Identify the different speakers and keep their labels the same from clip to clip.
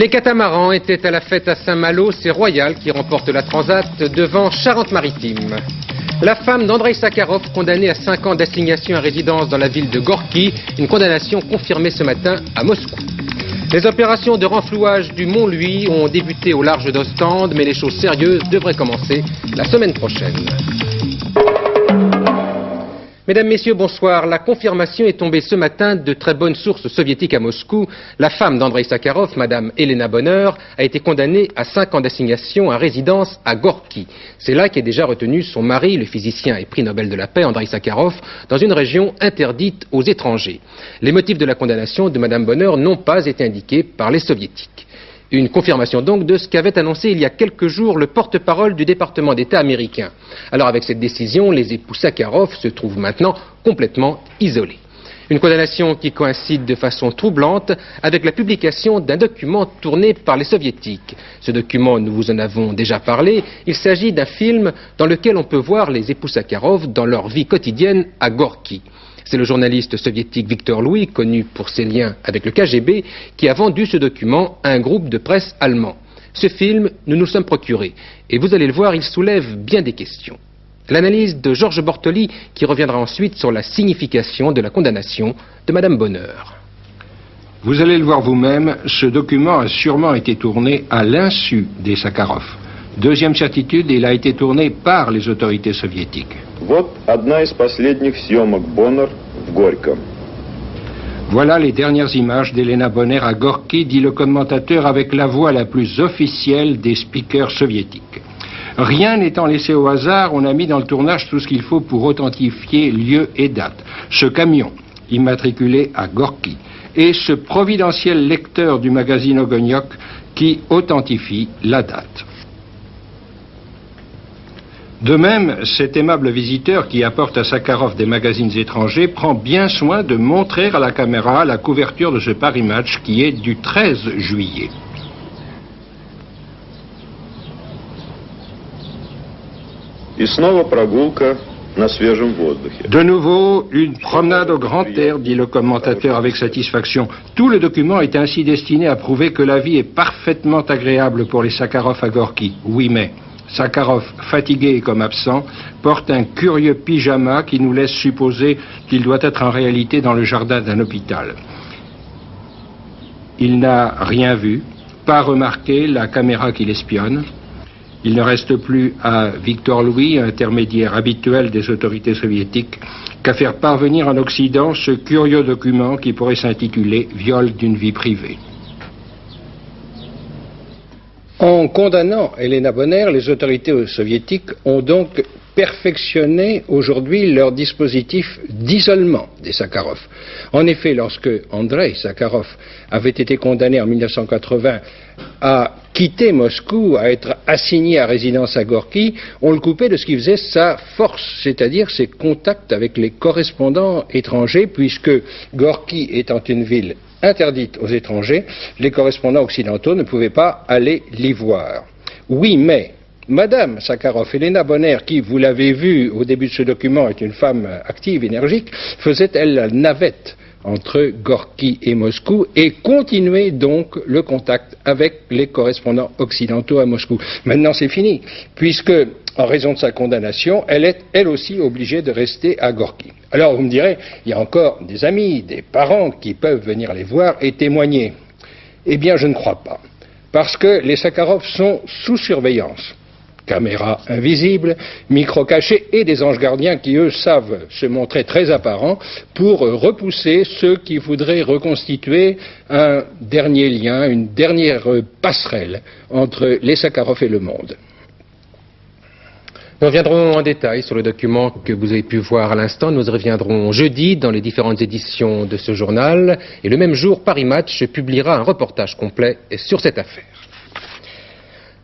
Speaker 1: Les catamarans étaient à la fête à Saint-Malo, c'est Royal qui remporte la Transat devant Charente-Maritime. La femme d'Andreï Sakharov, condamnée à 5 ans d'assignation à résidence dans la ville de Gorki, une condamnation confirmée ce matin à Moscou. Les opérations de renflouage du Mont-Louis ont débuté au large d'Ostende, mais les choses sérieuses devraient commencer la semaine prochaine. Mesdames, Messieurs, bonsoir. La confirmation est tombée ce matin de très bonnes sources soviétiques à Moscou. La femme d'Andreï Sakharov, Madame Elena Bonner, a été condamnée à 5 ans d'assignation à résidence à Gorki. C'est là qu'est déjà retenu son mari, le physicien et prix Nobel de la paix, Andreï Sakharov, dans une région interdite aux étrangers. Les motifs de la condamnation de Madame Bonner n'ont pas été indiqués par les soviétiques. Une confirmation donc de ce qu'avait annoncé il y a quelques jours le porte-parole du département d'État américain. Alors avec cette décision, les époux Sakharov se trouvent maintenant complètement isolés. Une condamnation qui coïncide de façon troublante avec la publication d'un document tourné par les soviétiques. Ce document, nous vous en avons déjà parlé, il s'agit d'un film dans lequel on peut voir les époux Sakharov dans leur vie quotidienne à Gorki. C'est le journaliste soviétique Victor Louis, connu pour ses liens avec le KGB, qui a vendu ce document à un groupe de presse allemand. Ce film, nous nous sommes procurés, et vous allez le voir, il soulève bien des questions. L'analyse de Georges Bortoli, qui reviendra ensuite sur la signification de la condamnation de Madame Bonner.
Speaker 2: Vous allez le voir vous-même, ce document a sûrement été tourné à l'insu des Sakharov. Deuxième certitude, il a été tourné par les autorités soviétiques. Voilà les dernières images d'Elena Bonner à Gorki, dit le commentateur avec la voix la plus officielle des speakers soviétiques. Rien n'étant laissé au hasard, on a mis dans le tournage tout ce qu'il faut pour authentifier lieu et date. Ce camion, immatriculé à Gorki, et ce providentiel lecteur du magazine Ogoniok qui authentifie la date. De même, cet aimable visiteur qui apporte à Sakharov des magazines étrangers prend bien soin de montrer à la caméra la couverture de ce Paris Match qui est du 13 juillet. De nouveau, une promenade au grand air, dit le commentateur avec satisfaction. Tout le document est ainsi destiné à prouver que la vie est parfaitement agréable pour les Sakharov à Gorki. Oui, mais Sakharov, fatigué et comme absent, porte un curieux pyjama qui nous laisse supposer qu'il doit être en réalité dans le jardin d'un hôpital. Il n'a rien vu, pas remarqué la caméra qui l'espionne. Il ne reste plus à Victor Louis, intermédiaire habituel des autorités soviétiques, qu'à faire parvenir en Occident ce curieux document qui pourrait s'intituler « Viol d'une vie privée ». En condamnant Elena Bonner, les autorités soviétiques ont donc perfectionné aujourd'hui leur dispositif d'isolement des Sakharov. En effet, lorsque Andreï Sakharov avait été condamné en 1980 à quitter Moscou, à être assigné à résidence à Gorki, on le coupait de ce qui faisait sa force, c'est-à-dire ses contacts avec les correspondants étrangers, puisque Gorki étant une ville interdite aux étrangers, les correspondants occidentaux ne pouvaient pas aller l'y voir. Oui, mais Madame Sakharov, Elena Bonner, qui, vous l'avez vu au début de ce document, est une femme active, énergique, faisait, elle, la navette entre Gorki et Moscou et continuait donc le contact avec les correspondants occidentaux à Moscou. Maintenant, c'est fini, puisque, en raison de sa condamnation, elle est, elle aussi, obligée de rester à Gorki. Alors, vous me direz, il y a encore des amis, des parents qui peuvent venir les voir et témoigner. Eh bien, je ne crois pas, parce que les Sakharov sont sous surveillance. Caméras invisibles, micros cachés et des anges gardiens qui, eux, savent se montrer très apparents pour repousser ceux qui voudraient reconstituer un dernier lien, une dernière passerelle entre les Sakharov et le monde.
Speaker 1: Nous reviendrons en détail sur le document que vous avez pu voir à l'instant. Nous reviendrons jeudi dans les différentes éditions de ce journal. Et le même jour, Paris Match publiera un reportage complet sur cette affaire.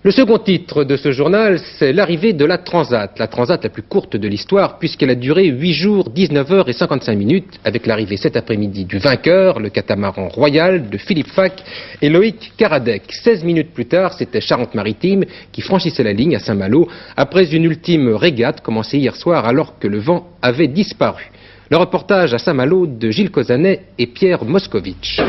Speaker 1: Le second titre de ce journal, c'est l'arrivée de la Transat la plus courte de l'histoire, puisqu'elle a duré 8 jours, 19 heures et 55 minutes, avec l'arrivée cet après-midi du vainqueur, le catamaran Royal de Philippe Fac et Loïc Karadec. 16 minutes plus tard, c'était Charente-Maritime qui franchissait la ligne à Saint-Malo, après une ultime régate commencée hier soir alors que le vent avait disparu. Le reportage à Saint-Malo de Gilles Cozanet et Pierre Moscovitch.
Speaker 3: 100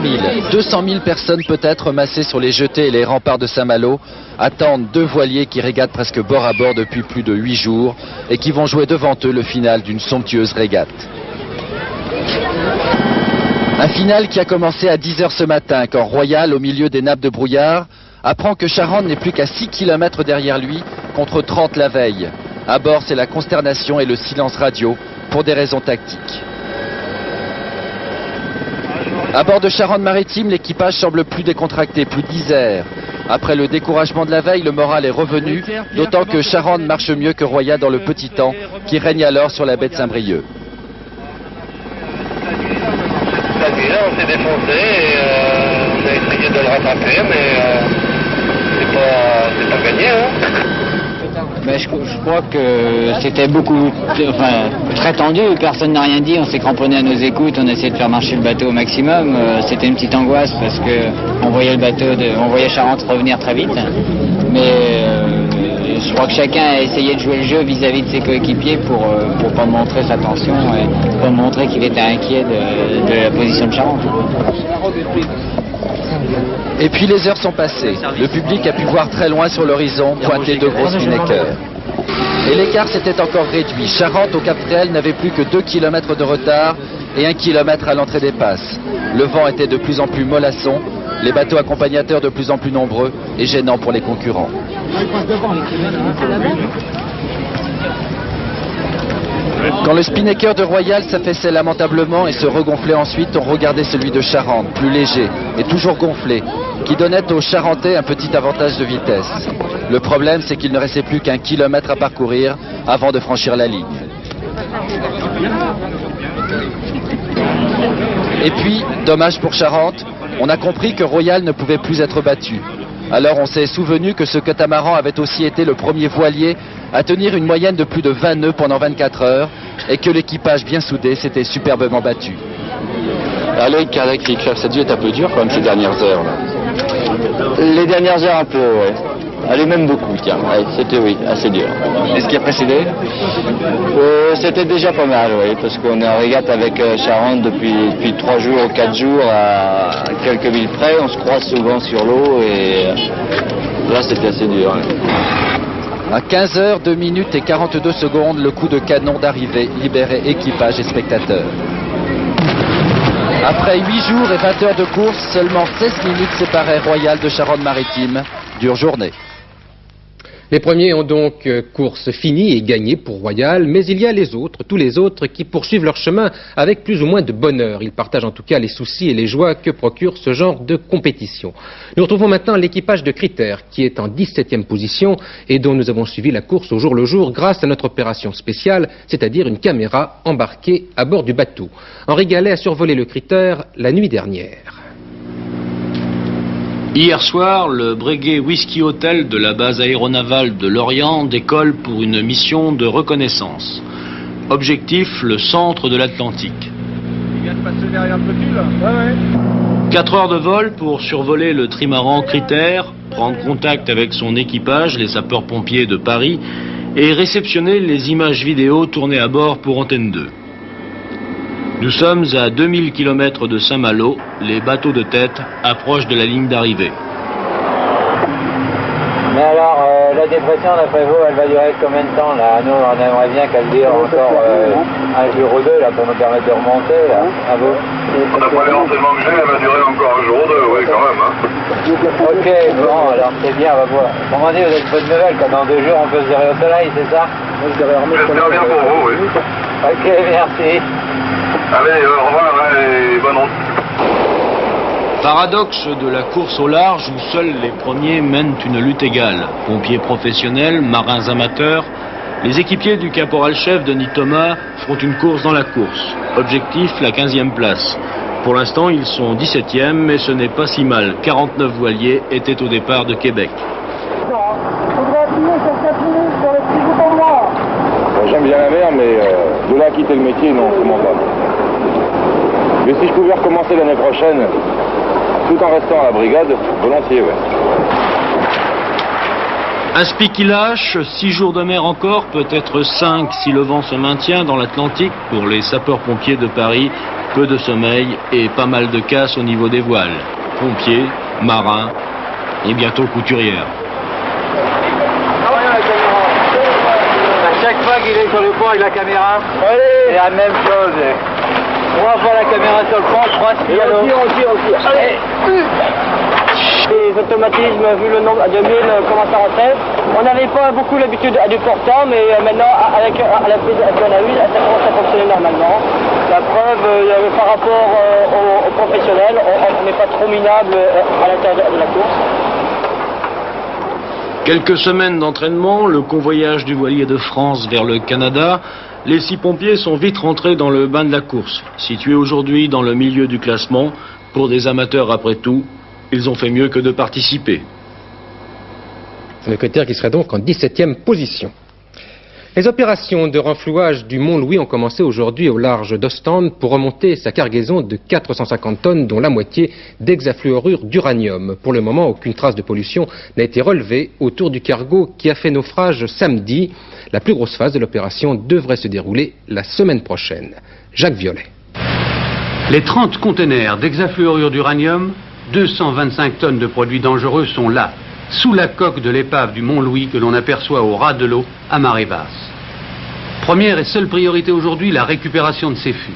Speaker 3: 000, 200 000 personnes peut-être massées sur les jetées et les remparts de Saint-Malo attendent deux voiliers qui régatent presque bord à bord depuis plus de 8 jours et qui vont jouer devant eux le final d'une somptueuse régate. Un final qui a commencé à 10 h ce matin quand Royal, au milieu des nappes de brouillard, apprend que Charande n'est plus qu'à 6 km derrière lui contre 30 la veille. À bord, c'est la consternation et le silence radio pour des raisons tactiques. À bord de Charente-Maritime, l'équipage semble plus décontracté, plus disert. Après le découragement de la veille, le moral est revenu, d'autant que Charente marche mieux que Royal dans le petit temps qui règne alors sur la baie de Saint-Brieuc.
Speaker 4: On s'est défoncé et on a essayé de le rattraper, mais c'est pas gagné.
Speaker 5: Ben, je crois que c'était très tendu, personne n'a rien dit, on s'est cramponné à nos écoutes, on a essayé de faire marcher le bateau au maximum. C'était une petite angoisse parce qu'on voyait on voyait Charente revenir très vite. Mais je crois que chacun a essayé de jouer le jeu vis-à-vis de ses coéquipiers pour pas montrer sa tension et pour montrer qu'il était inquiet de la position de Charente.
Speaker 3: Et puis les heures sont passées. Le public a pu voir très loin sur l'horizon pointer de gros spinnaker. Et l'écart s'était encore réduit. Charente au Cap Fréhel n'avait plus que 2 km de retard et 1 km à l'entrée des passes. Le vent était de plus en plus mollasson, les bateaux accompagnateurs de plus en plus nombreux et gênants pour les concurrents. Quand le spinnaker de Royal s'affaissait lamentablement et se regonflait ensuite, on regardait celui de Charente, plus léger et toujours gonflé, qui donnait aux Charentais un petit avantage de vitesse. Le problème, c'est qu'il ne restait plus qu'1 kilomètre à parcourir avant de franchir la ligne. Et puis, dommage pour Charente, on a compris que Royal ne pouvait plus être battu. Alors on s'est souvenu que ce catamaran avait aussi été le premier voilier à tenir une moyenne de plus de 20 nœuds pendant 24 heures et que l'équipage bien soudé s'était superbement battu.
Speaker 6: Alec, ça a dû être un peu dur quand même ces dernières heures. Là.
Speaker 5: Les dernières heures un peu, ouais.
Speaker 6: Allez, même beaucoup, tiens. Ouais, c'était, oui, assez dur.
Speaker 5: Et ce qui a précédé
Speaker 6: C'était déjà pas mal, oui, parce qu'on est en régate avec Charente depuis 3 jours, 4 jours, à quelques milles près. On se croise souvent sur l'eau et là, c'était assez dur. Ouais.
Speaker 3: À 15 h, 2 minutes et 42 secondes, le coup de canon d'arrivée libérait équipage et spectateurs. Après 8 jours et 20 heures de course, seulement 16 minutes séparaient Royal de Charente-Maritime. Dure journée.
Speaker 1: Les premiers ont donc course finie et gagnée pour Royal, mais il y a les autres, tous les autres, qui poursuivent leur chemin avec plus ou moins de bonheur. Ils partagent en tout cas les soucis et les joies que procure ce genre de compétition. Nous retrouvons maintenant l'équipage de Critères, qui est en 17e position et dont nous avons suivi la course au jour le jour grâce à notre opération spéciale, c'est-à-dire une caméra embarquée à bord du bateau. Henri Gallet a survolé le Critère la nuit dernière.
Speaker 7: Hier soir, le Breguet Whisky Hotel de la base aéronavale de Lorient décolle pour une mission de reconnaissance. Objectif, le centre de l'Atlantique. 4 heures de vol pour survoler le trimaran Critère, prendre contact avec son équipage, les sapeurs-pompiers de Paris, et réceptionner les images vidéo tournées à bord pour Antenne 2. Nous sommes à 2000 km de Saint-Malo, les bateaux de tête approchent de la ligne d'arrivée.
Speaker 5: Mais alors, la dépression, d'après vous, elle va durer combien de temps là? Nous, on aimerait bien qu'elle dure encore un jour ou deux là, pour nous permettre de remonter. Là. À vous?
Speaker 4: D'après les renseignements que j'ai, elle va durer encore un jour ou deux, oui, quand même. Hein.
Speaker 5: Ok, bon, alors c'est bien, on va voir. Comment dire, vous avez de bonnes nouvelles, quand dans 2 jours on peut se gérer au soleil, c'est ça?
Speaker 4: J'espère bien pour vous, oui.
Speaker 5: Ok, merci.
Speaker 4: Allez, au revoir et bonne route.
Speaker 7: Paradoxe de la course au large où seuls les premiers mènent une lutte égale. Pompiers professionnels, marins amateurs, les équipiers du caporal-chef Denis Thomas feront une course dans la course. Objectif, la 15e place. Pour l'instant, ils sont 17e, mais ce n'est pas si mal. 49 voiliers étaient au départ de Québec.
Speaker 8: J'aime bien la mer, mais de là à quitter le métier, non, comment pas. Mais si je pouvais recommencer l'année prochaine, tout en restant à la brigade, volontiers, ouais.
Speaker 7: Un spic qui lâche, 6 jours de mer encore, peut-être 5 si le vent se maintient dans l'Atlantique. Pour les sapeurs-pompiers de Paris, peu de sommeil et pas mal de casse au niveau des voiles. Pompiers, marins et bientôt couturières.
Speaker 5: À chaque fois qu'il est sur le pont avec la caméra, c'est la même chose. On va voir la caméra sur le pont, 3 aussi. Allez. Les automatismes, vu le nombre à 2000 commencent à rentrer. On n'avait pas beaucoup l'habitude à du portant, mais maintenant, avec la prise qu'on a eue, ça commence à fonctionner normalement. La preuve, par rapport aux professionnels, on n'est pas trop minable à l'intérieur de la course.
Speaker 7: Quelques semaines d'entraînement, le convoyage du voilier de France vers le Canada, les 6 pompiers sont vite rentrés dans le bain de la course. Situés aujourd'hui dans le milieu du classement, pour des amateurs après tout, ils ont fait mieux que de participer.
Speaker 1: Le critère qui serait donc en 17e position. Les opérations de renflouage du Mont-Louis ont commencé aujourd'hui au large d'Ostende pour remonter sa cargaison de 450 tonnes, dont la moitié d'hexafluorure d'uranium. Pour le moment, aucune trace de pollution n'a été relevée autour du cargo qui a fait naufrage samedi. La plus grosse phase de l'opération devrait se dérouler la semaine prochaine. Jacques Violet.
Speaker 9: Les 30 containers d'hexafluorure d'uranium, 225 tonnes de produits dangereux sont là, sous la coque de l'épave du Mont-Louis que l'on aperçoit au ras de l'eau à marée basse. Première et seule priorité aujourd'hui, la récupération de ces fûts.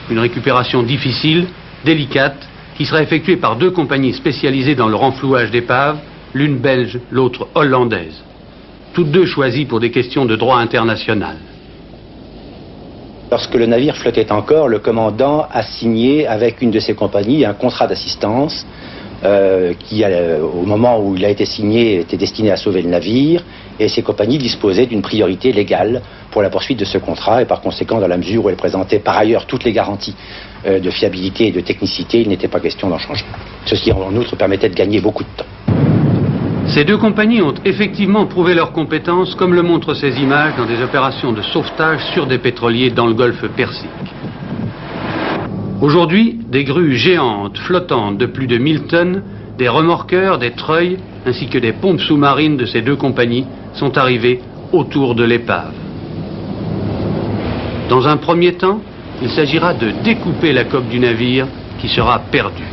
Speaker 9: Une récupération difficile, délicate, qui sera effectuée par 2 compagnies spécialisées dans le renflouage d'épaves, l'une belge, l'autre hollandaise. Toutes 2 choisies pour des questions de droit international.
Speaker 10: Lorsque le navire flottait encore, le commandant a signé avec une de ses compagnies un contrat d'assistance qui, au moment où il a été signé, était destiné à sauver le navire, et ces compagnies disposaient d'une priorité légale pour la poursuite de ce contrat, et par conséquent, dans la mesure où elles présentaient par ailleurs toutes les garanties de fiabilité et de technicité, il n'était pas question d'en changer. Ceci, en outre, permettait de gagner beaucoup de temps.
Speaker 9: Ces 2 compagnies ont effectivement prouvé leurs compétences, comme le montrent ces images dans des opérations de sauvetage sur des pétroliers dans le golfe Persique. Aujourd'hui, des grues géantes, flottantes de plus de 1000 tonnes, des remorqueurs, des treuils, ainsi que des pompes sous-marines de ces 2 compagnies sont arrivées autour de l'épave. Dans un premier temps, il s'agira de découper la coque du navire qui sera perdue.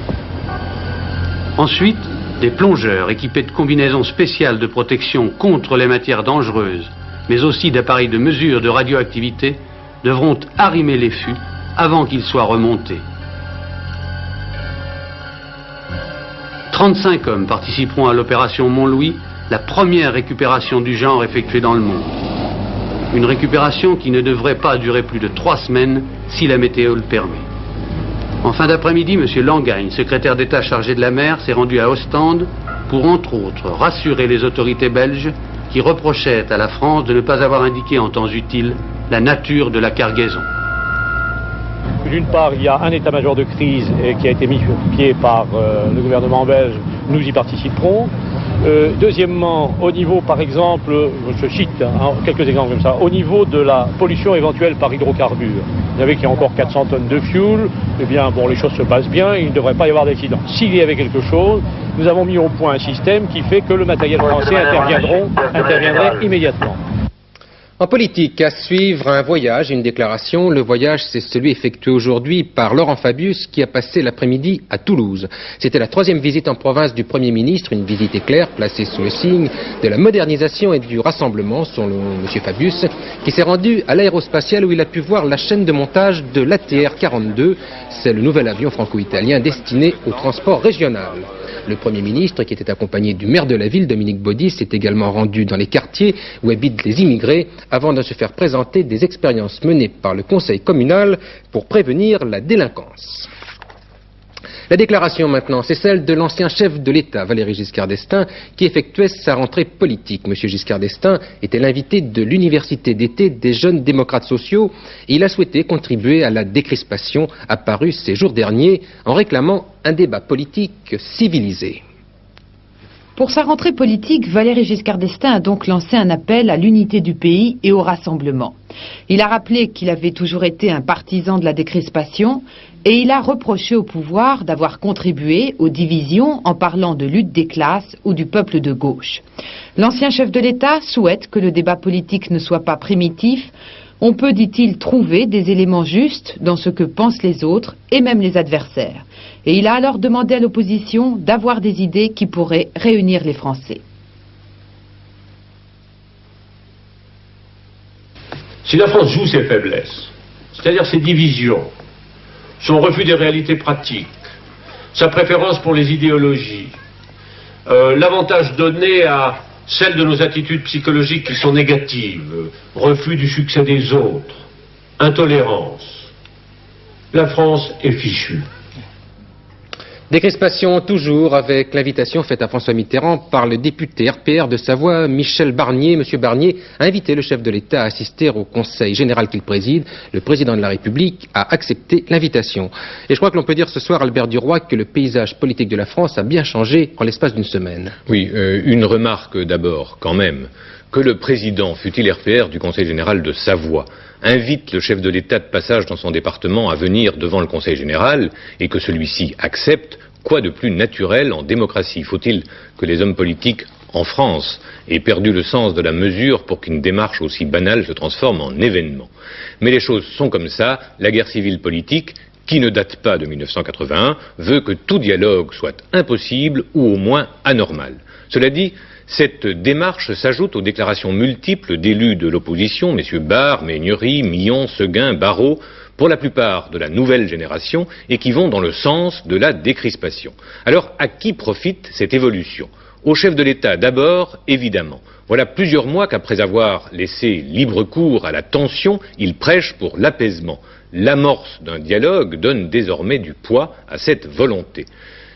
Speaker 9: Ensuite, des plongeurs équipés de combinaisons spéciales de protection contre les matières dangereuses, mais aussi d'appareils de mesure de radioactivité, devront arrimer les fûts avant qu'ils soient remontés. 35 hommes participeront à l'opération Mont-Louis, la première récupération du genre effectuée dans le monde. Une récupération qui ne devrait pas durer plus de 3 semaines si la météo le permet. En fin d'après-midi, M. Langagne, secrétaire d'État chargé de la mer, s'est rendu à Ostende pour, entre autres, rassurer les autorités belges qui reprochaient à la France de ne pas avoir indiqué en temps utile la nature de la cargaison.
Speaker 11: D'une part, il y a un état-major de crise qui a été mis sur pied par le gouvernement belge. Nous y participerons. Deuxièmement, au niveau, par exemple, je cite quelques exemples comme ça, au niveau de la pollution éventuelle par hydrocarbures. Vous savez qu'il y a encore 400 tonnes de fuel. Eh bien, bon, les choses se passent bien, il ne devrait pas y avoir d'accident. S'il y avait quelque chose, nous avons mis au point un système qui fait que le matériel français interviendrait immédiatement.
Speaker 1: En politique, à suivre un voyage et une déclaration. Le voyage, c'est celui effectué aujourd'hui par Laurent Fabius qui a passé l'après-midi à Toulouse. C'était la 3e visite en province du Premier ministre, une visite éclair placée sous le signe de la modernisation et du rassemblement, selon M. Fabius, qui s'est rendu à l'aérospatiale où il a pu voir la chaîne de montage de l'ATR-42. C'est le nouvel avion franco-italien destiné au transport régional. Le Premier ministre, qui était accompagné du maire de la ville, Dominique Baudis, s'est également rendu dans les quartiers où habitent les immigrés avant de se faire présenter des expériences menées par le conseil communal pour prévenir la délinquance. La déclaration maintenant, c'est celle de l'ancien chef de l'État, Valéry Giscard d'Estaing, qui effectuait sa rentrée politique. Monsieur Giscard d'Estaing était l'invité de l'université d'été des jeunes démocrates sociaux et il a souhaité contribuer à la décrispation apparue ces jours derniers en réclamant un débat politique civilisé.
Speaker 12: Pour sa rentrée politique, Valéry Giscard d'Estaing a donc lancé un appel à l'unité du pays et au rassemblement. Il a rappelé qu'il avait toujours été un partisan de la décrispation et il a reproché au pouvoir d'avoir contribué aux divisions en parlant de lutte des classes ou du peuple de gauche. L'ancien chef de l'État souhaite que le débat politique ne soit pas primitif. On peut, dit-il, trouver des éléments justes dans ce que pensent les autres et même les adversaires. Et il a alors demandé à l'opposition d'avoir des idées qui pourraient réunir les Français.
Speaker 13: Si la France joue ses faiblesses, c'est-à-dire ses divisions, son refus des réalités pratiques, sa préférence pour les idéologies, l'avantage donné à celles de nos attitudes psychologiques qui sont négatives, refus du succès des autres, intolérance, la France est fichue.
Speaker 1: Décrispation toujours avec l'invitation faite à François Mitterrand par le député RPR de Savoie, Michel Barnier. Monsieur Barnier a invité le chef de l'État à assister au Conseil général qu'il préside. Le président de la République a accepté l'invitation. Et je crois que l'on peut dire ce soir, Albert Duroy, que le paysage politique de la France a bien changé en l'espace d'une semaine.
Speaker 14: Oui, une remarque d'abord, quand même, que le président, fût-il RPR du Conseil général de Savoie, invite le chef de l'État de passage dans son département à venir devant le Conseil général et que celui-ci accepte, quoi de plus naturel en démocratie? Faut-il que les hommes politiques en France aient perdu le sens de la mesure pour qu'une démarche aussi banale se transforme en événement? Mais les choses sont comme ça, la guerre civile politique, qui ne date pas de 1981, veut que tout dialogue soit impossible ou au moins anormal. Cela dit, cette démarche s'ajoute aux déclarations multiples d'élus de l'opposition, messieurs Barre, Méhaignerie, Millon, Seguin, Barrot, pour la plupart de la nouvelle génération, et qui vont dans le sens de la décrispation. Alors, à qui profite cette évolution? Au chef de l'État d'abord, évidemment. Voilà plusieurs mois qu'après avoir laissé libre cours à la tension, il prêche pour l'apaisement. L'amorce d'un dialogue donne désormais du poids à cette volonté.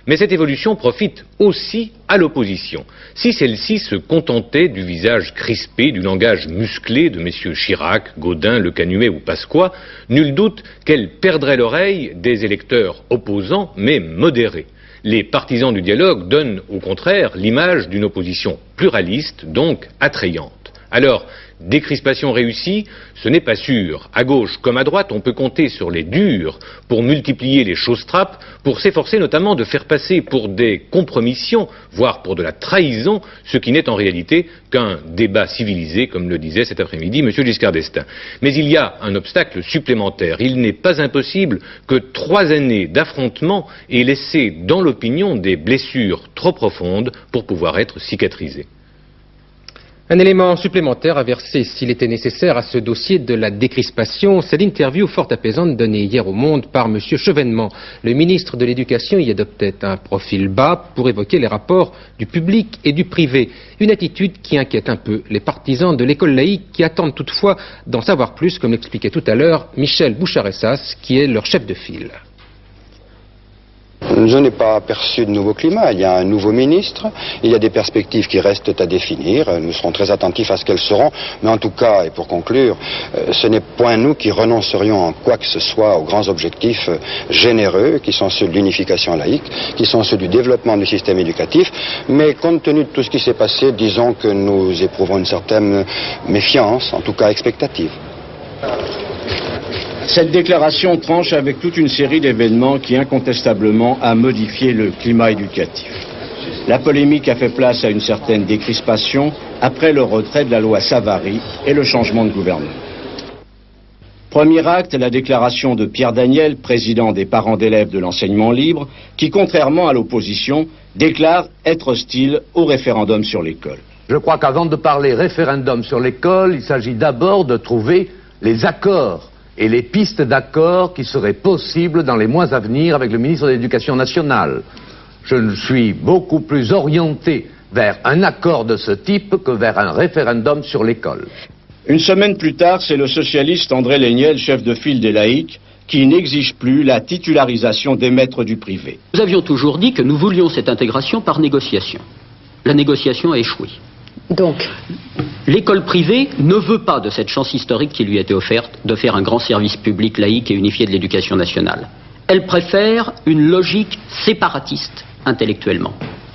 Speaker 14: Mais cette évolution profite aussi à l'opposition. Si celle-ci se contentait du visage crispé, du langage musclé de messieurs Chirac, Gaudin, Le Canuet ou Pasqua, nul doute qu'elle perdrait l'oreille des électeurs opposants, mais modérés. Les partisans du dialogue donnent au contraire l'image d'une opposition pluraliste, donc attrayante. Alors, décrispation réussie, ce n'est pas sûr. À gauche comme à droite, on peut compter sur les durs pour multiplier les choses-trappes, pour s'efforcer notamment de faire passer pour des compromissions, voire pour de la trahison, ce qui n'est en réalité qu'un débat civilisé, comme le disait cet après-midi M. Giscard d'Estaing. Mais il y a un obstacle supplémentaire. Il n'est pas impossible que 3 années d'affrontement aient laissé dans l'opinion des blessures trop profondes pour pouvoir être cicatrisées.
Speaker 1: Un élément supplémentaire à verser, s'il était nécessaire, à ce dossier de la décrispation, c'est l'interview fort apaisante donnée hier au Monde par M. Chevènement. Le ministre de l'Éducation y adoptait un profil bas pour évoquer les rapports du public et du privé. Une attitude qui inquiète un peu les partisans de l'école laïque qui attendent toutefois d'en savoir plus, comme l'expliquait tout à l'heure Michel Boucharessas, qui est leur chef de file.
Speaker 15: Je n'ai pas aperçu de nouveau climat. Il y a un nouveau ministre, il y a des perspectives qui restent à définir. Nous serons très attentifs à ce qu'elles seront. Mais en tout cas, et pour conclure, ce n'est point nous qui renoncerions en quoi que ce soit aux grands objectifs généreux qui sont ceux de l'unification laïque, qui sont ceux du développement du système éducatif. Mais compte tenu de tout ce qui s'est passé, disons que nous éprouvons une certaine méfiance, en tout cas expectative.
Speaker 16: Cette déclaration tranche avec toute une série d'événements qui incontestablement a modifié le climat éducatif. La polémique a fait place à une certaine décrispation après le retrait de la loi Savary et le changement de gouvernement. Premier acte, la déclaration de Pierre Daniel, président des parents d'élèves de l'enseignement libre, qui, contrairement à l'opposition, déclare être hostile au référendum sur l'école.
Speaker 17: Je crois qu'avant de parler référendum sur l'école, il s'agit d'abord de trouver les accords et les pistes d'accord qui seraient possibles dans les mois à venir avec le ministre de l'Éducation nationale. Je suis beaucoup plus orienté vers un accord de ce type que vers un référendum sur l'école.
Speaker 16: Une semaine plus tard, c'est le socialiste André Léniel, chef de file des laïcs, qui n'exige plus la titularisation des maîtres du privé.
Speaker 18: Nous avions toujours dit que nous voulions cette intégration par négociation. La négociation a échoué.
Speaker 12: Donc,
Speaker 18: l'école privée ne veut pas de cette chance historique qui lui a été offerte de faire un grand service public laïque et unifié de l'éducation nationale. Elle préfère une logique séparatiste intellectuellement.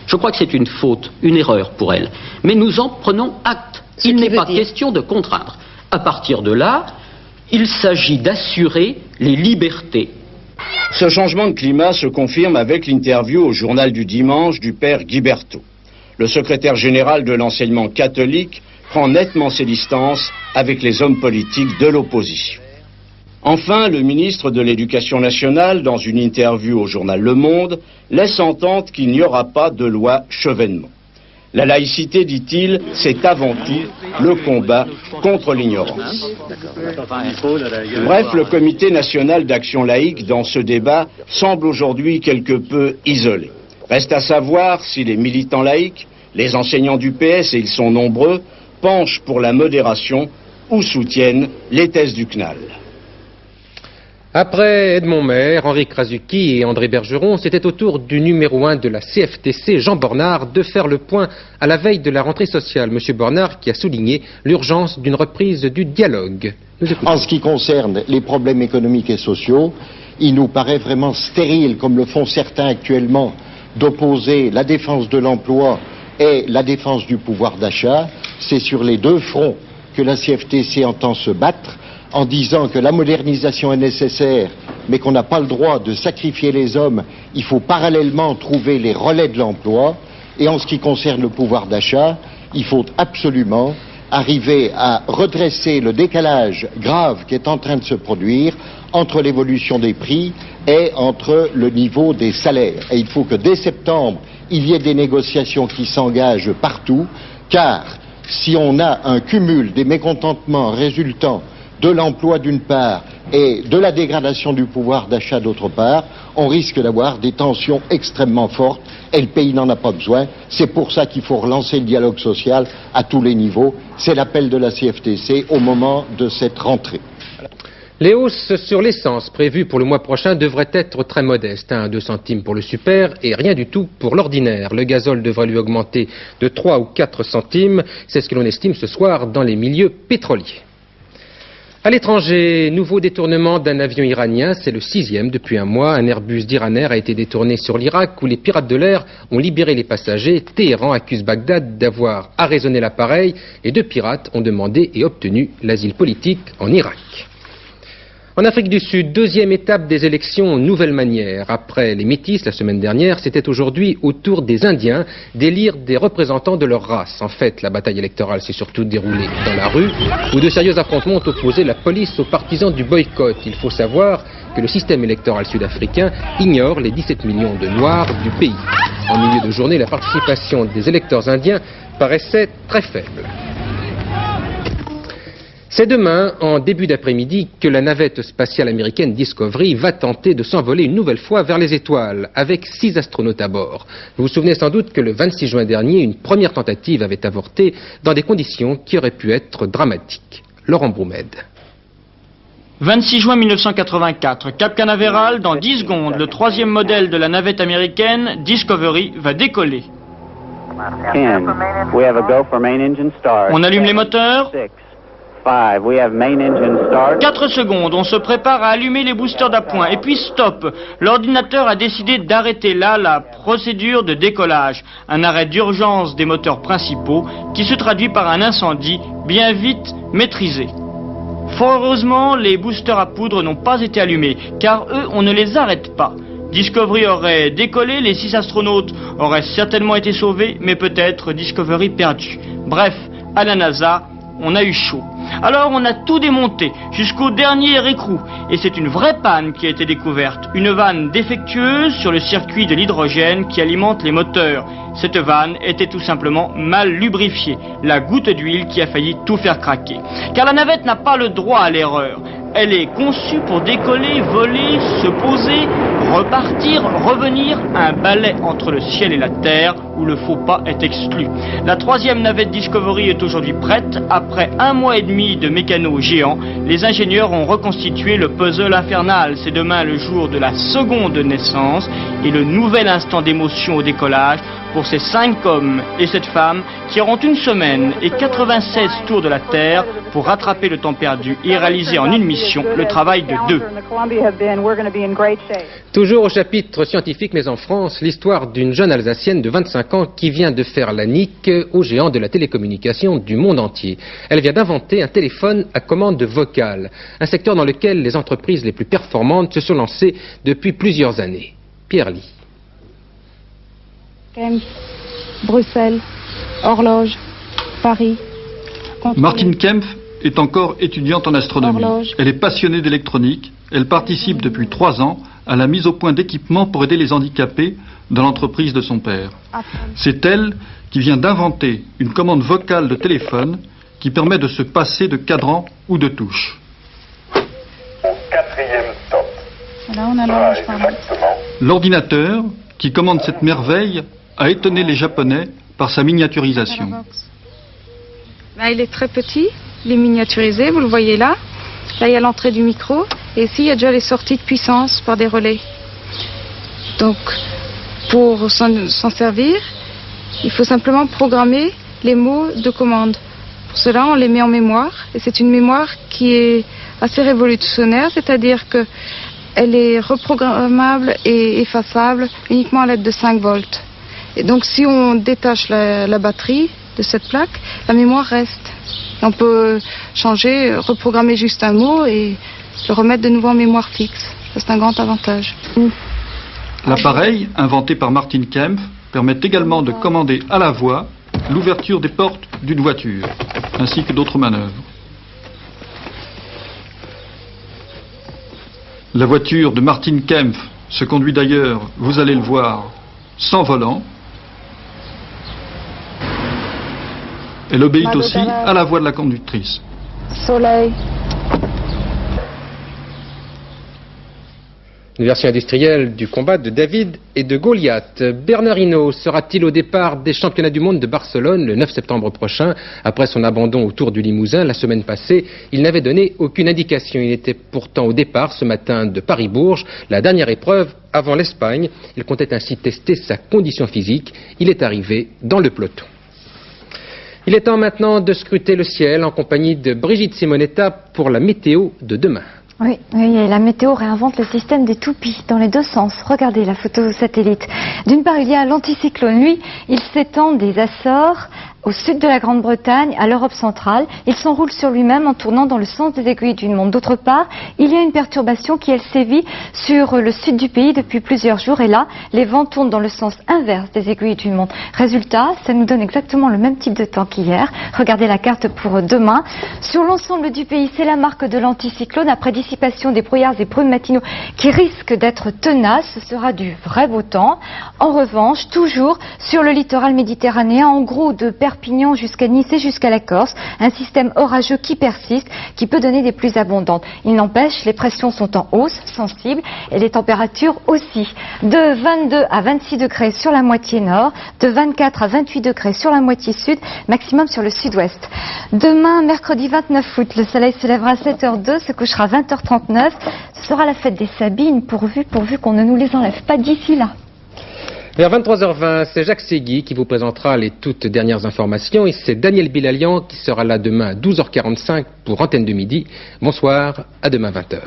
Speaker 18: Je crois que c'est une faute, une erreur pour elle. Mais nous en prenons acte. Il n'est pas question de contraindre. À partir de là, Il s'agit d'assurer les libertés.
Speaker 16: Ce changement de climat se confirme avec l'interview au journal du dimanche du père Guiberto. Le secrétaire général de l'enseignement catholique prend nettement ses distances avec les hommes politiques de l'opposition. Enfin, le ministre de l'Éducation nationale, dans une interview au journal Le Monde, laisse entendre qu'il n'y aura pas de loi Chevènement. La laïcité, dit-il, c'est avant tout le combat contre l'ignorance. Bref, le Comité national d'action laïque, dans ce débat, semble aujourd'hui quelque peu isolé. Reste à savoir si les militants laïcs, les enseignants du PS, et ils sont nombreux, penchent pour la modération ou soutiennent les thèses du CNAL.
Speaker 1: Après Edmond Maire, Henri Krasuki et André Bergeron, c'était au tour du numéro 1 de la CFTC, Jean Bornard, de faire le point à la veille de la rentrée sociale. Monsieur Bornard qui a souligné l'urgence d'une reprise du dialogue.
Speaker 19: En ce qui concerne les problèmes économiques et sociaux, il nous paraît vraiment stérile, comme le font certains actuellement, d'opposer la défense de l'emploi et la défense du pouvoir d'achat. C'est sur les deux fronts que la CFTC entend se battre, en disant que la modernisation est nécessaire, mais qu'on n'a pas le droit de sacrifier les hommes. Il faut parallèlement trouver les relais de l'emploi. Et en ce qui concerne le pouvoir d'achat, il faut absolument arriver à redresser le décalage grave qui est en train de se produire entre l'évolution des prix et entre le niveau des salaires. Et il faut que dès septembre, il y ait des négociations qui s'engagent partout, car si on a un cumul des mécontentements résultant de l'emploi d'une part et de la dégradation du pouvoir d'achat d'autre part, on risque d'avoir des tensions extrêmement fortes et le pays n'en a pas besoin. C'est pour ça qu'il faut relancer le dialogue social à tous les niveaux. C'est l'appel de la CFTC au moment de cette rentrée.
Speaker 1: Les hausses sur l'essence prévues pour le mois prochain devraient être très modestes, 1 à 2 centimes pour le super et rien du tout pour l'ordinaire. Le gazole devrait lui augmenter de 3 ou 4 centimes, c'est ce que l'on estime ce soir dans les milieux pétroliers. À l'étranger, nouveau détournement d'un avion iranien, c'est le 6e depuis un mois. Un Airbus d'Iranair a été détourné sur l'Irak où les pirates de l'air ont libéré les passagers. Téhéran accuse Bagdad d'avoir arraisonné l'appareil et 2 pirates ont demandé et obtenu l'asile politique en Irak. En Afrique du Sud, deuxième étape des élections nouvelle manière. Après les métis la semaine dernière, c'était aujourd'hui au tour des Indiens d'élire des représentants de leur race. En fait, la bataille électorale s'est surtout déroulée dans la rue, où de sérieux affrontements ont opposé la police aux partisans du boycott. Il faut savoir que le système électoral sud-africain ignore les 17 millions de Noirs du pays. En milieu de journée, la participation des électeurs indiens paraissait très faible. C'est demain, en début d'après-midi, que la navette spatiale américaine Discovery va tenter de s'envoler une nouvelle fois vers les étoiles, avec 6 astronautes à bord. Vous vous souvenez sans doute que le 26 juin dernier, une première tentative avait avorté dans des conditions qui auraient pu être dramatiques. Laurent Broumed.
Speaker 20: 26 juin 1984, Cap Canaveral, dans 10 secondes, le 3e modèle de la navette américaine Discovery va décoller. On allume les moteurs. 4 secondes, on se prépare à allumer les boosters d'appoint. Et puis stop, l'ordinateur a décidé d'arrêter là la procédure de décollage. Un arrêt d'urgence des moteurs principaux qui se traduit par un incendie bien vite maîtrisé. Fort heureusement, les boosters à poudre n'ont pas été allumés, car eux, on ne les arrête pas. Discovery aurait décollé, les 6 astronautes auraient certainement été sauvés, mais peut-être Discovery perdu. Bref, à la NASA, on a eu chaud. Alors on a tout démonté, jusqu'au dernier écrou. Et c'est une vraie panne qui a été découverte. Une vanne défectueuse sur le circuit de l'hydrogène qui alimente les moteurs. Cette vanne était tout simplement mal lubrifiée. La goutte d'huile qui a failli tout faire craquer. Car la navette n'a pas le droit à l'erreur. Elle est conçue pour décoller, voler, se poser, repartir, revenir, un balai entre le ciel et la terre où le faux pas est exclu. La 3e navette Discovery est aujourd'hui prête. Après 1 mois et demi de mécano géant, les ingénieurs ont reconstitué le puzzle infernal. C'est demain le jour de la seconde naissance et le nouvel instant d'émotion au décollage pour ces 5 hommes et cette femme qui auront 1 semaine et 96 tours de la Terre pour rattraper le temps perdu et réaliser en une mission le travail de 2.
Speaker 1: Toujours au chapitre scientifique, mais en France, l'histoire d'une jeune Alsacienne de 25 ans qui vient de faire la nique aux géants de la télécommunication du monde entier. Elle vient d'inventer un téléphone à commande vocale, un secteur dans lequel les entreprises les plus performantes se sont lancées depuis plusieurs années. Pierre Ly.
Speaker 21: Kempf, Bruxelles, Horloge, Paris.
Speaker 22: Martine Kempf est encore étudiante en astronomie.
Speaker 21: Horloge.
Speaker 22: Elle est passionnée d'électronique. Elle participe depuis 3 ans à la mise au point d'équipements pour aider les handicapés dans l'entreprise de son père. C'est elle qui vient d'inventer une commande vocale de téléphone qui permet de se passer de cadran ou de touche.
Speaker 21: Là, on a l'horloge, pardon.
Speaker 22: L'ordinateur qui commande cette merveille a étonné les Japonais par sa miniaturisation.
Speaker 21: Là, il est très petit, il est miniaturisé, vous le voyez là. Là, il y a l'entrée du micro. Et ici, il y a déjà les sorties de puissance par des relais. Donc, pour s'en servir, il faut simplement programmer les mots de commande. Pour cela, on les met en mémoire. Et c'est une mémoire qui est assez révolutionnaire, c'est-à-dire qu'elle est reprogrammable et effaçable uniquement à l'aide de 5 volts. Et donc, si on détache la batterie de cette plaque, la mémoire reste. On peut changer, reprogrammer juste un mot et le remettre de nouveau en mémoire fixe. C'est un grand avantage.
Speaker 22: L'appareil, inventé par Martine Kempf, permet également de commander à la voix l'ouverture des portes d'une voiture, ainsi que d'autres manœuvres. La voiture de Martine Kempf se conduit d'ailleurs, vous allez le voir, sans volant. Elle obéit aussi à la voix de la conductrice.
Speaker 21: Soleil.
Speaker 1: Une version industrielle du combat de David et de Goliath. Bernard Hinault sera-t-il au départ des championnats du monde de Barcelone le 9 septembre prochain? Après son abandon au Tour du Limousin la semaine passée, il n'avait donné aucune indication. Il était pourtant au départ ce matin de Paris-Bourges, la dernière épreuve avant l'Espagne. Il comptait ainsi tester sa condition physique. Il est arrivé dans le peloton. Il est temps maintenant de scruter le ciel en compagnie de Brigitte Simonetta pour la météo de demain.
Speaker 23: Oui, et la météo réinvente le système des toupies dans les deux sens. Regardez la photo satellite. D'une part, il y a l'anticyclone. Lui, il s'étend des Açores au sud de la Grande-Bretagne, à l'Europe centrale. Il s'enroule sur lui-même en tournant dans le sens des aiguilles d'une montre. D'autre part, il y a une perturbation qui, elle, sévit sur le sud du pays depuis plusieurs jours. Et là, les vents tournent dans le sens inverse des aiguilles d'une montre. Résultat, ça nous donne exactement le même type de temps qu'hier. Regardez la carte pour demain. Sur l'ensemble du pays, c'est la marque de l'anticyclone. Après dissipation des brouillards et brumes matinaux qui risquent d'être tenaces, ce sera du vrai beau temps. En revanche, toujours sur le littoral méditerranéen, en gros de Perpignan jusqu'à Nice et jusqu'à la Corse, un système orageux qui persiste, qui peut donner des pluies abondantes. Il n'empêche, les pressions sont en hausse, sensibles, et les températures aussi. De 22 à 26 degrés sur la moitié nord, de 24 à 28 degrés sur la moitié sud, maximum sur le sud-ouest. Demain, mercredi 29 août, le soleil se lèvera à 7h02, se couchera à 20h39. Ce sera la fête des Sabines, pourvu qu'on ne nous les enlève pas d'ici là.
Speaker 1: Vers 23h20, c'est Jacques Segui qui vous présentera les toutes dernières informations et c'est Daniel Bilalian qui sera là demain à 12h45 pour Antenne de Midi. Bonsoir, à demain 20h.